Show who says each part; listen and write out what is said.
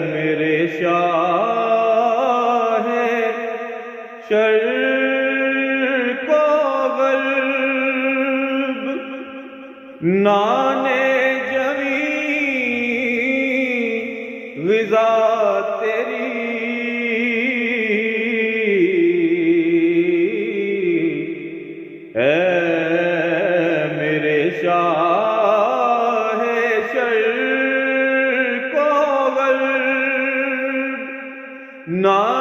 Speaker 1: मेरे शाह शर्क़ व ग़र्ब नाने जमी ग़िज़ा तेरी है। मेरे शाह शर्क़ व ग़र्ब ना